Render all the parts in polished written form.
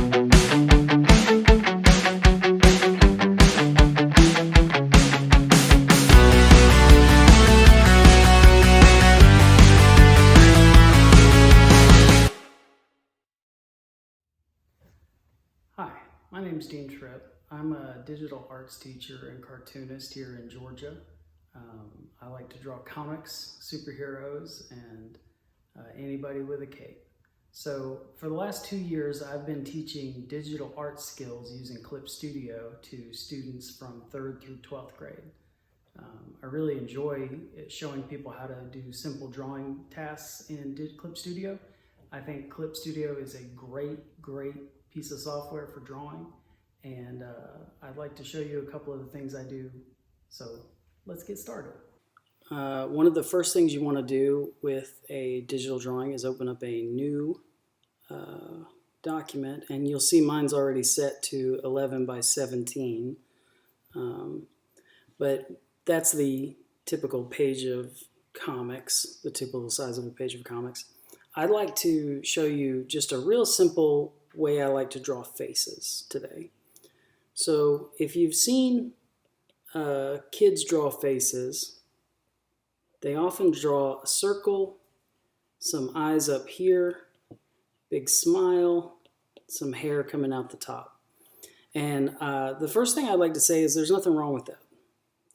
Hi, my name is Trippe. I'm a digital arts teacher and cartoonist here in Georgia. I like to draw comics, superheroes, and anybody with a cape. So for the last 2 years, I've been teaching digital art skills using Clip Studio to students from 3rd through 12th grade. I really enjoy showing people how to do simple drawing tasks in Clip Studio. I think Clip Studio is a great piece of software for drawing, and I'd like to show you a couple of the things I do. So let's get started. One of the first things you want to do with a digital drawing is open up a new document, and you'll see mine's already set to 11 by 17, but that's the typical page of comics, the typical size of a page of comics. I'd like to show you just a real simple way I like to draw faces today. So if you've seen kids draw faces, they often draw a circle, some eyes up here, big smile, some hair coming out the top. And the first thing I'd like to say is there's nothing wrong with that.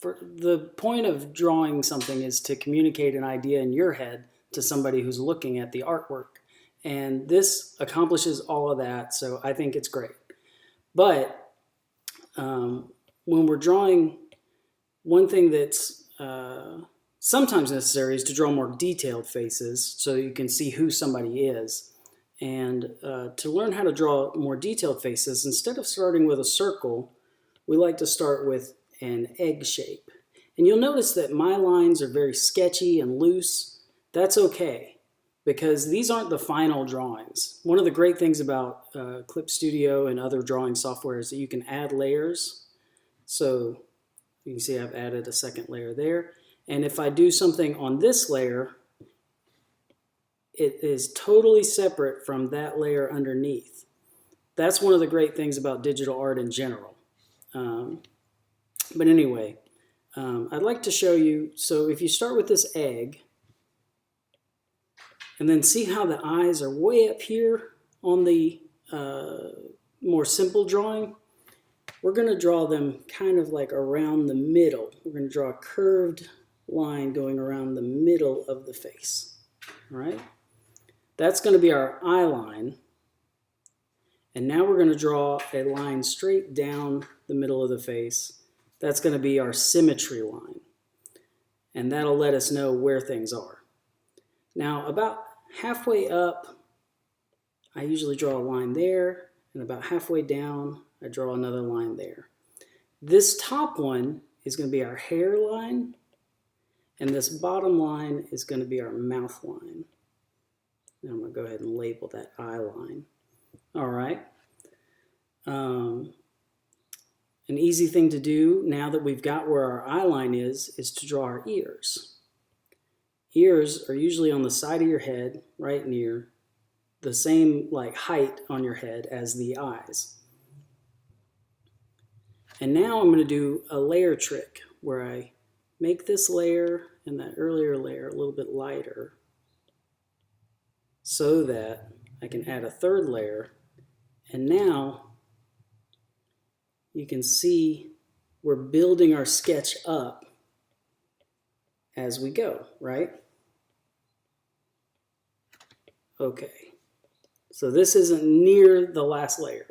The point of drawing something is to communicate an idea in your head to somebody who's looking at the artwork. And this accomplishes all of that, so I think it's great. But when we're drawing, one thing that's sometimes necessary is to draw more detailed faces so you can see who somebody is. And to learn how to draw more detailed faces, instead of starting with a circle, we like to start with an egg shape. And you'll notice that my lines are very sketchy and loose. That's okay, because these aren't the final drawings. One of the great things about Clip Studio and other drawing software is that you can add layers. So you can see I've added a second layer there. And if I do something on this layer, it is totally separate from that layer underneath. That's one of the great things about digital art in general. But anyway, I'd like to show you, so if you start with this egg, and then see how the eyes are way up here on the more simple drawing. We're going to draw them kind of like around the middle. We're going to draw a curved line going around the middle of the face. All right? That's going to be our eye line. And now we're going to draw a line straight down the middle of the face. That's going to be our symmetry line. And that'll let us know where things are. Now, about halfway up, I usually draw a line there, and about halfway down, I draw another line there. This top one is going to be our hairline, and this bottom line is going to be our mouth line. Now I'm going to go ahead and label that eye line. All right. An easy thing to do now that we've got where our eye line is to draw our ears. Ears are usually on the side of your head, right near the same height on your head as the eyes. And now I'm going to do a layer trick where I make this layer and that earlier layer a little bit lighter so that I can add a third layer. And now you can see we're building our sketch up as we go, right? Okay, so this isn't near the last layer.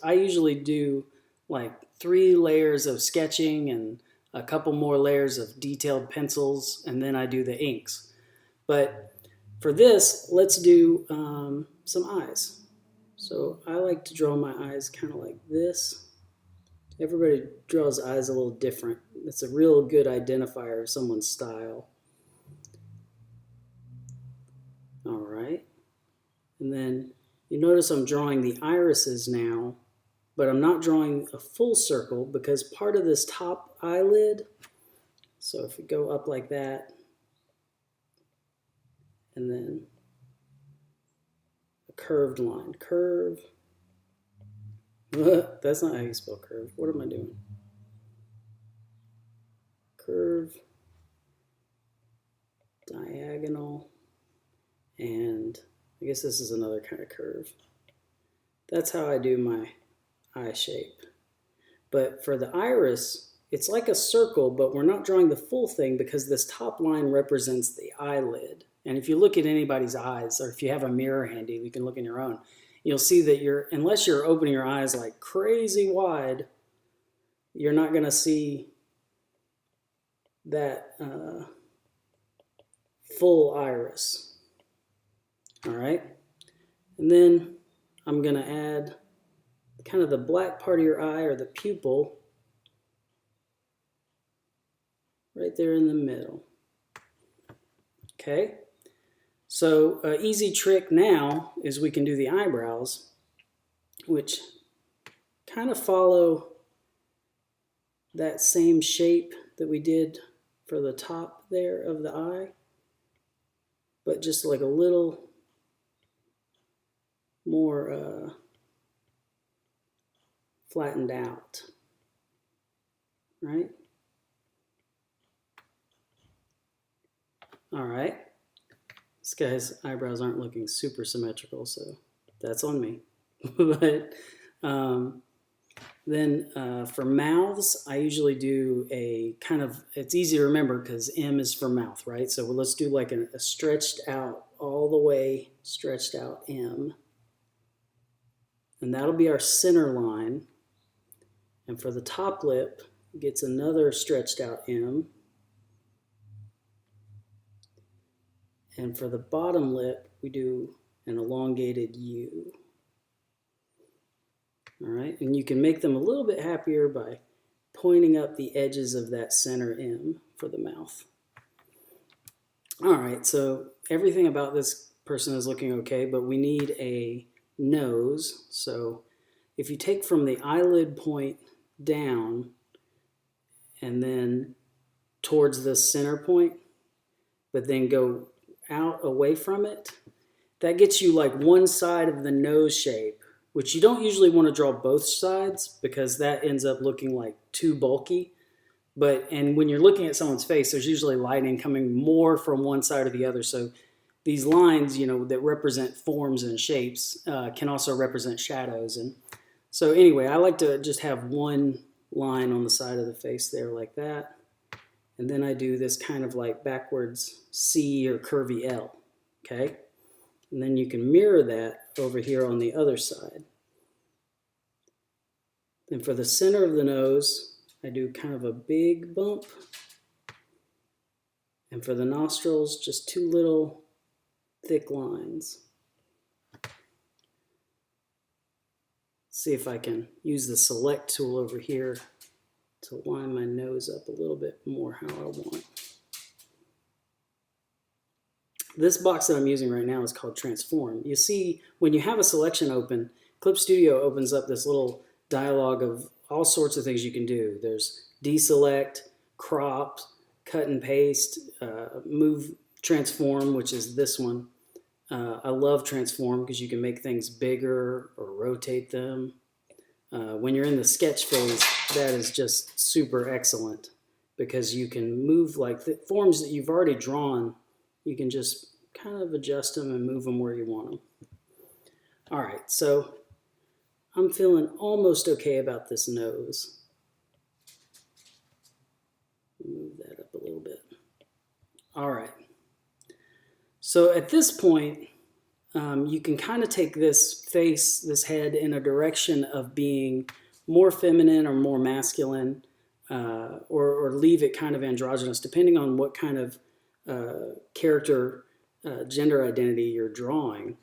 I usually do like 3 layers of sketching and a couple more layers of detailed pencils, and then I do the inks. But for this, let's do some eyes. So I like to draw my eyes kind of like this. Everybody draws eyes a little different. It's a real good identifier of someone's style. All right. And then you notice I'm drawing the irises now, but I'm not drawing a full circle because part of this top eyelid, so if we go up like that, and then a curved line, curve, That's not how you spell curve. What am I doing? Curve, diagonal, and I guess this is another kind of curve. That's how I do my eye shape. But for the iris, it's like a circle, but we're not drawing the full thing because this top line represents the eyelid. And if you look at anybody's eyes, or if you have a mirror handy, you can look in your own, you'll see that unless you're opening your eyes like crazy wide, you're not going to see that full iris. All right. And then I'm going to add kind of the black part of your eye, or the pupil, right there in the middle. Okay. So an easy trick now is we can do the eyebrows, which kind of follow that same shape that we did for the top there of the eye, but just like a little more flattened out, right? All right. This guy's eyebrows aren't looking super symmetrical, so that's on me. But then for mouths, I usually do a kind of, it's easy to remember because M is for mouth, right? So let's do like a stretched out, all the way stretched out M. And that'll be our center line. And for the top lip, it gets another stretched out M. And for the bottom lip, we do an elongated U. All right, and you can make them a little bit happier by pointing up the edges of that center M for the mouth. All right, so everything about this person is looking okay, but we need a nose. So if you take from the eyelid point down and then towards the center point, but then go out away from it, that gets you like one side of the nose shape, which you don't usually want to draw both sides because that ends up looking like too bulky. And when you're looking at someone's face, there's usually lighting coming more from one side or the other. So these lines, that represent forms and shapes can also represent shadows. And so anyway, I like to just have one line on the side of the face there like that. And then I do this kind of like backwards C or curvy L, okay? And then you can mirror that over here on the other side. And for the center of the nose, I do kind of a big bump. And for the nostrils, just two little thick lines. See if I can use the select tool over here to line my nose up a little bit more how I want. This box that I'm using right now is called Transform. You see, when you have a selection open, Clip Studio opens up this little dialog of all sorts of things you can do. There's deselect, crop, cut and paste, move, transform, which is this one. I love transform because you can make things bigger or rotate them. When you're in the sketch phase, that is just super excellent because you can move like the forms that you've already drawn. You can just kind of adjust them and move them where you want them. All right, so I'm feeling almost okay about this nose. Move that up a little bit. All right. So at this point, you can kind of take this face, this head, in a direction of being more feminine or more masculine, or leave it kind of androgynous, depending on what kind of character, gender identity you're drawing.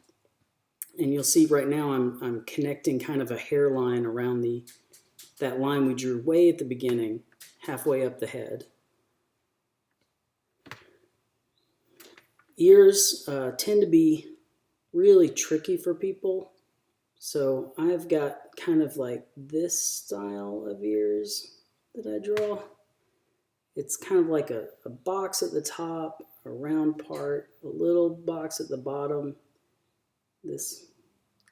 And you'll see right now I'm connecting kind of a hairline around that line we drew way at the beginning, halfway up the head. Ears tend to be really tricky for people. So I've got kind of like this style of ears that I draw. It's kind of like a box at the top, a round part, a little box at the bottom, this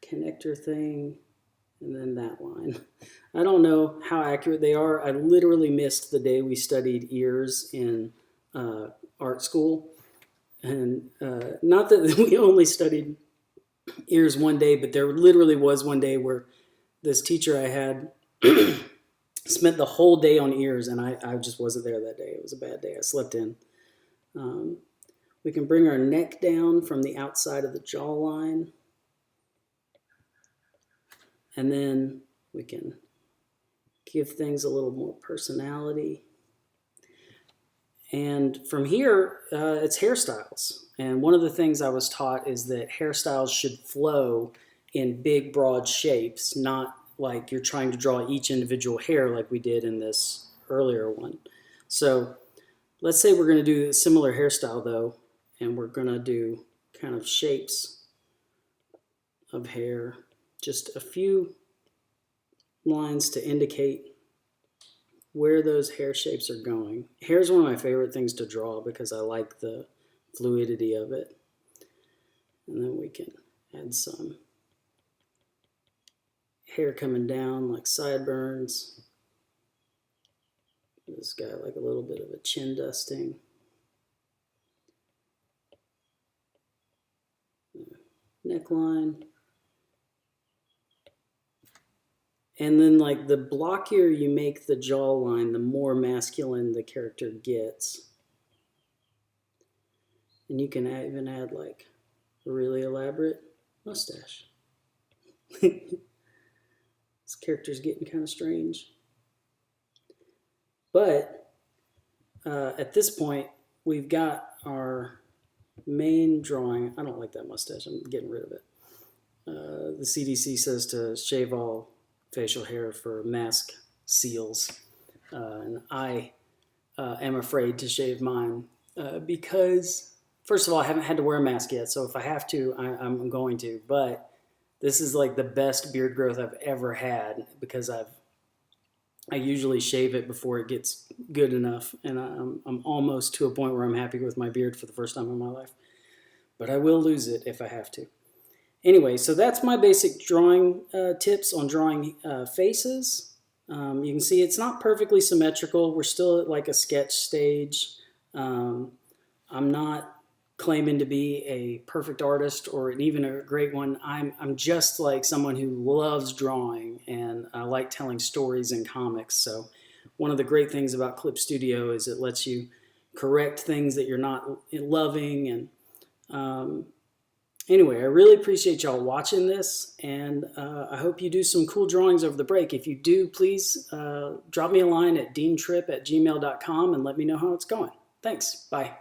connector thing, and then that line. I don't know how accurate they are. I literally missed the day we studied ears in art school. And not that we only studied ears one day, but there literally was one day where this teacher I had spent the whole day on ears, and I just wasn't there that day. It was a bad day. I slept in. We can bring our neck down from the outside of the jawline. And then we can give things a little more personality. And from here, it's hairstyles. And one of the things I was taught is that hairstyles should flow in big, broad shapes, not like you're trying to draw each individual hair like we did in this earlier one. So let's say we're going to do a similar hairstyle, though, and we're going to do kind of shapes of hair. Just a few lines to indicate where those hair shapes are going. Hair is one of my favorite things to draw because I like the fluidity of it. And then we can add some hair coming down like sideburns. This guy like a little bit of a chin dusting. Neckline. And then like the blockier you make the jawline, the more masculine the character gets. And you can even add like a really elaborate mustache. This character's getting kind of strange. But at this point, we've got our main drawing. I don't like that mustache. I'm getting rid of it. The CDC says to shave all facial hair for mask seals. And I am afraid to shave mine because, first of all, I haven't had to wear a mask yet. So if I have to, I'm going to. But this is like the best beard growth I've ever had because I usually shave it before it gets good enough. And I'm almost to a point where I'm happy with my beard for the first time in my life. But I will lose it if I have to. Anyway, so that's my basic drawing tips on drawing faces. You can see it's not perfectly symmetrical. We're still at like a sketch stage. I'm not claiming to be a perfect artist or even a great one. I'm just like someone who loves drawing and I like telling stories in comics. So one of the great things about Clip Studio is it lets you correct things that you're not loving. And anyway, I really appreciate y'all watching this, and I hope you do some cool drawings over the break. If you do, please drop me a line at deantrippe@gmail.com and let me know how it's going. Thanks. Bye.